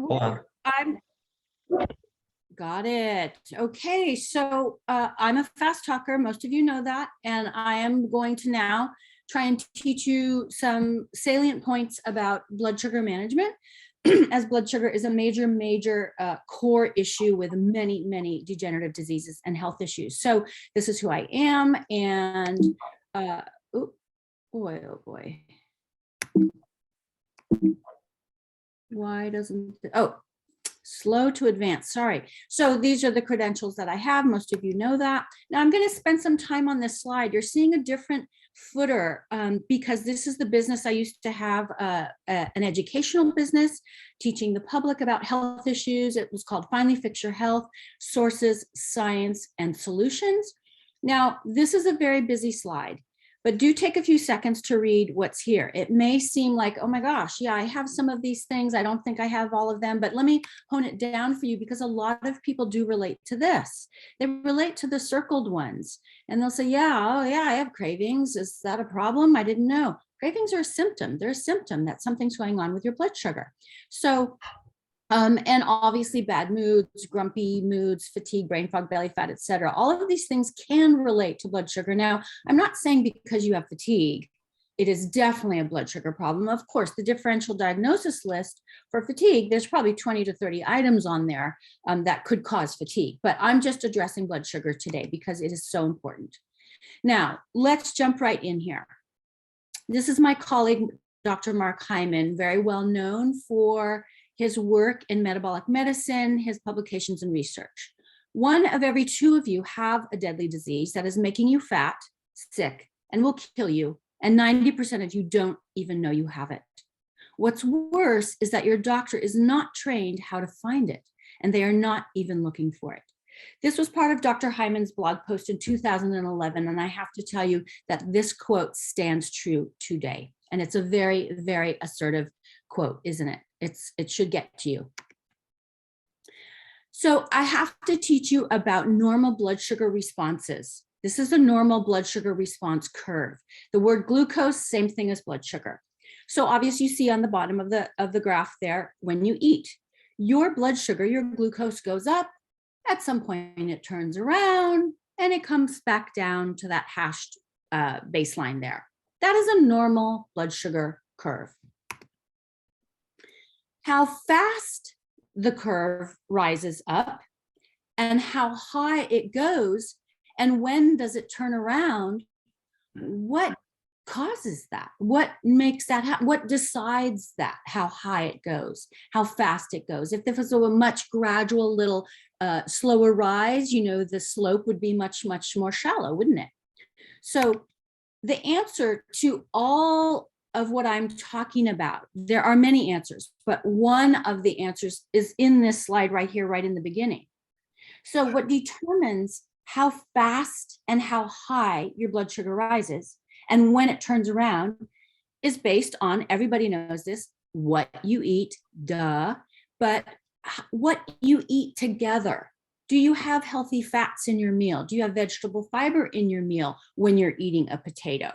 Hold on. I'm got it. Okay, so I'm a fast talker. Most of you know that, and I am going to now try and teach you some salient points about blood sugar management, as blood sugar is a major core issue with many degenerative diseases and health issues. So this is who I am, and oh boy. Why doesn't slow to advance, sorry. So these are the credentials that I have. Most of you know that. Now I'm going to spend some time on this slide. You're seeing a different footer because this is the business I used to have, an educational business, teaching the public about health issues. It was called Finally Fix Your Health, Sources, Science, and Solutions. Now, this is a very busy slide, but do take a few seconds to read what's here. It may seem like, oh my gosh, yeah, I have some of these things. I don't think I have all of them, but let me hone it down for you because a lot of people do relate to this. They relate to the circled ones and they'll say, yeah, oh yeah, I have cravings. Is that a problem? I didn't know. Cravings are a symptom. They're a symptom that something's going on with your blood sugar. So and obviously bad moods, grumpy moods, fatigue, brain fog, belly fat, etc. All of these things can relate to blood sugar. Now, I'm not saying because you have fatigue, it is definitely a blood sugar problem. Of course, the differential diagnosis list for fatigue, there's probably 20 to 30 items on there that could cause fatigue, but I'm just addressing blood sugar today because it is so important. Now, let's jump right in here. This is my colleague, Dr. Mark Hyman, very well known for his work in metabolic medicine, his publications and research. 1 of every 2 of you have a deadly disease that is making you fat, sick, and will kill you, and 90% of you don't even know you have it. What's worse is that your doctor is not trained how to find it, and they are not even looking for it. This was part of Dr. Hyman's blog post in 2011, and I have to tell you that this quote stands true today. And it's a very assertive quote, isn't it? It should get to you. So I have to teach you about normal blood sugar responses. This is a normal blood sugar response curve. The word glucose, same thing as blood sugar. So obviously you see on the bottom of the graph there, when you eat, your blood sugar, your glucose goes up. At some point it turns around and it comes back down to that hashed baseline there. That is a normal blood sugar curve. How fast the curve rises up and how high it goes and when does it turn around, what causes that? What makes that happen? What decides that, how high it goes, how fast it goes? If this was a much gradual little slower rise, you know, the slope would be much more shallow, wouldn't it? So the answer to all of what I'm talking about, there are many answers, but one of the answers is in this slide right here, right in the beginning. So what determines how fast and how high your blood sugar rises and when it turns around is based on, everybody knows this, what you eat, duh, but what you eat together. Do you have healthy fats in your meal? Do you have vegetable fiber in your meal when you're eating a potato?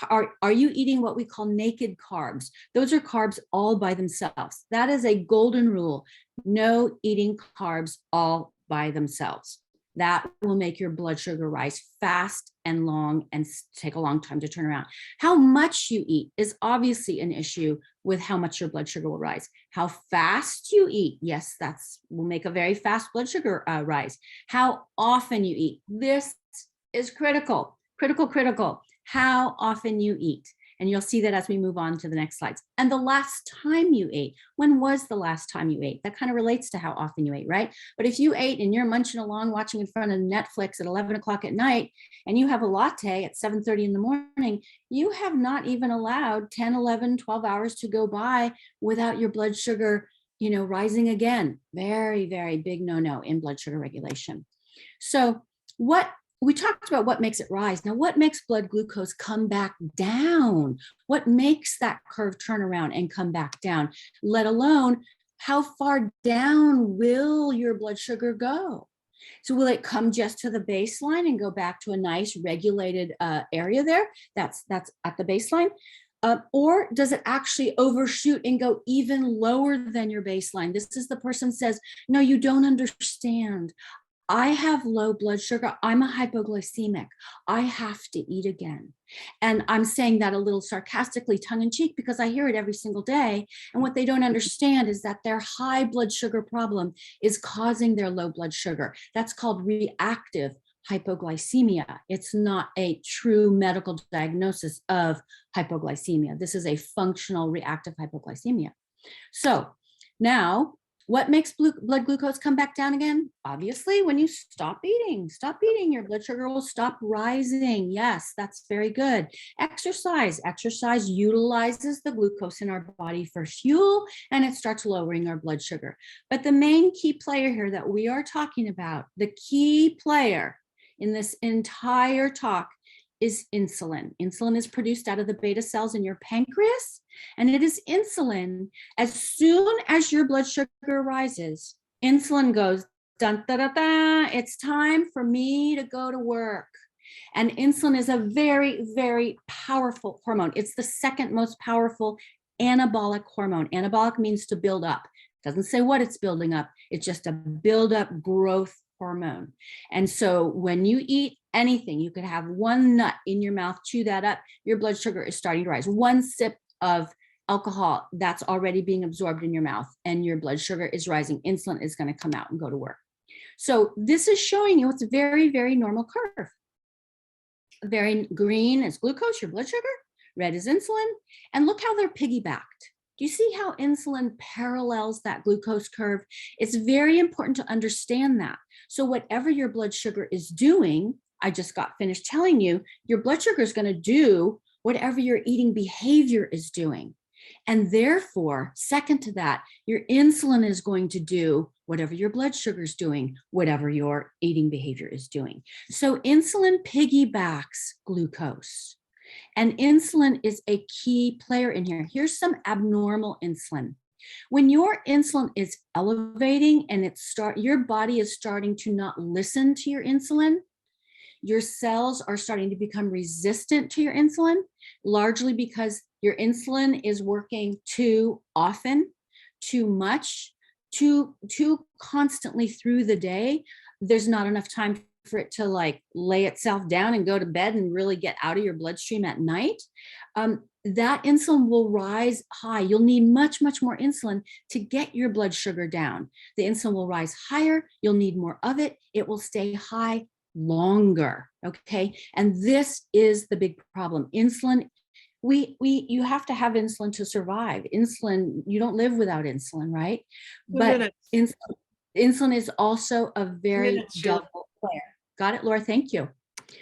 Are you eating what we call naked carbs? Those are carbs all by themselves. That is a golden rule. No eating carbs all by themselves. That will make your blood sugar rise fast and long and take a long time to turn around. How much you eat is obviously an issue with how much your blood sugar will rise. How fast you eat, yes, will make a very fast blood sugar rise. How often you eat, this is critical. How often you eat. And you'll see that as we move on to the next slides. And the last time you ate, when was the last time you ate? That kind of relates to how often you ate, right? But if you ate and you're munching along, watching in front of Netflix at 11 o'clock at night, and you have a latte at 7:30 in the morning, you have not even allowed 10, 11, 12 hours to go by without your blood sugar, you know, rising again. Very big no-no in blood sugar regulation. So we talked about what makes it rise. Now, what makes blood glucose come back down? What makes that curve turn around and come back down? Let alone how far down will your blood sugar go? So will it come just to the baseline and go back to a nice regulated area there? That's at the baseline. Or does it actually overshoot and go even lower than your baseline? This is the person says, no, you don't understand. I have low blood sugar. I'm a hypoglycemic. I have to eat again. And I'm saying that a little sarcastically, tongue in cheek, because I hear it every single day. And what they don't understand is that their high blood sugar problem is causing their low blood sugar. That's called reactive hypoglycemia. It's not a true medical diagnosis of hypoglycemia. This is a functional reactive hypoglycemia. So now, what makes blood glucose come back down again? Obviously, when you stop eating, your blood sugar will stop rising. Yes, that's very good. Exercise utilizes the glucose in our body for fuel, and it starts lowering our blood sugar. But the main key player here that we are talking about, the key player in this entire talk, is insulin. Insulin is produced out of the beta cells in your pancreas, and it is insulin. As soon as your blood sugar rises, insulin goes, dun, da, da, da, it's time for me to go to work. And insulin is a very, very powerful hormone. It's the second most powerful anabolic hormone. Anabolic means to build up. It doesn't say what it's building up. It's just a build up growth hormone. And so when you eat anything, you could have one nut in your mouth, chew that up, your blood sugar is starting to rise. One sip of alcohol, that's already being absorbed in your mouth, and your blood sugar is rising. Insulin is going to come out and go to work. So this is showing you it's a very, very normal curve. Very green is glucose, your blood sugar, red is insulin, and look how they're piggybacked. Do you see how insulin parallels that glucose curve? It's very important to understand that. So whatever your blood sugar is doing, I just got finished telling you, your blood sugar is going to do whatever your eating behavior is doing. And therefore, second to that, your insulin is going to do whatever your blood sugar is doing, whatever your eating behavior is doing. So insulin piggybacks glucose. And insulin is a key player in here. Here's some abnormal insulin. When your insulin is elevating and your body is starting to not listen to your insulin, your cells are starting to become resistant to your insulin, largely because your insulin is working too often, too much, too constantly through the day. There's not enough time for it to like lay itself down and go to bed and really get out of your bloodstream at night. That insulin will rise high. You'll need much, much more insulin to get your blood sugar down. The insulin will rise higher. You'll need more of it. It will stay high longer. Okay. And this is the big problem. Insulin, you have to have insulin to survive. Insulin, you don't live without insulin, right? But insulin is also a very double player. Got it, Laura? Thank you.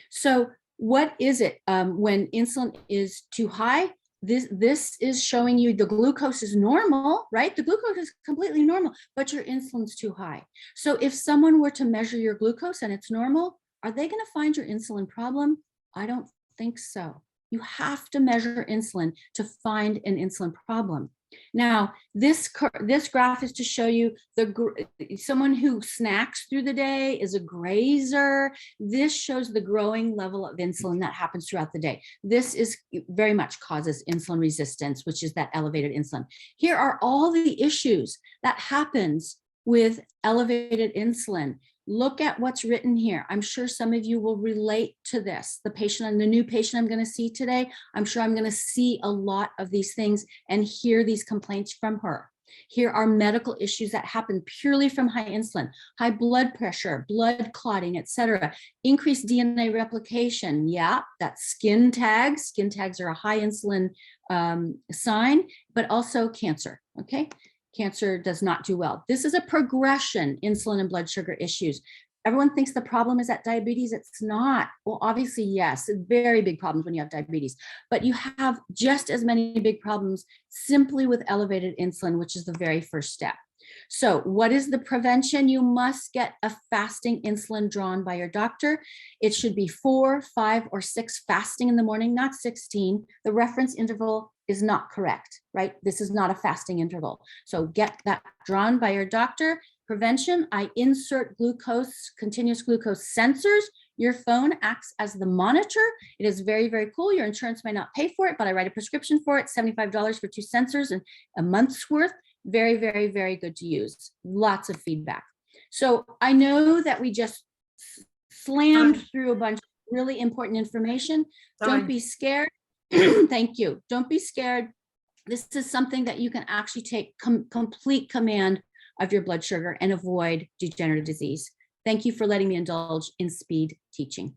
So what is it when insulin is too high? This is showing you the glucose is normal, right? The glucose is completely normal, but your insulin's too high. So if someone were to measure your glucose and it's normal, are they going to find your insulin problem? I don't think so. You have to measure insulin to find an insulin problem. Now, this graph is to show you someone who snacks through the day, is a grazer. This shows the growing level of insulin that happens throughout the day. This is very much causes insulin resistance, which is that elevated insulin. Here are all the issues that happens with elevated insulin. Look at what's written here. I'm sure some of you will relate to this. The new patient I'm going to see today, I'm sure I'm going to see a lot of these things and hear these complaints from her. Here are medical issues that happen purely from high insulin, high blood pressure, blood clotting, etc. Increased DNA replication. Yeah, that's skin tags. Skin tags are a high insulin sign, but also cancer. Okay. Cancer does not do well. This is a progression, insulin and blood sugar issues. Everyone thinks the problem is at diabetes. It's not. Well, obviously, yes, very big problems when you have diabetes, but you have just as many big problems simply with elevated insulin, which is the very first step. So what is the prevention? You must get a fasting insulin drawn by your doctor. It should be 4, 5, or 6 fasting in the morning, not 16. The reference interval is not correct, right? This is not a fasting interval. So get that drawn by your doctor. Prevention, I insert continuous glucose sensors Your phone acts as the monitor. It is very, very cool. Your insurance might not pay for it, but I write a prescription for it, $75 for 2 sensors and a month's worth. Very, very, very good to use. Lots of feedback. So I know that we just slammed through a bunch of really important information. Don't be scared. Thank you. Don't be scared. This is something that you can actually take complete command of your blood sugar and avoid degenerative disease. Thank you for letting me indulge in speed teaching.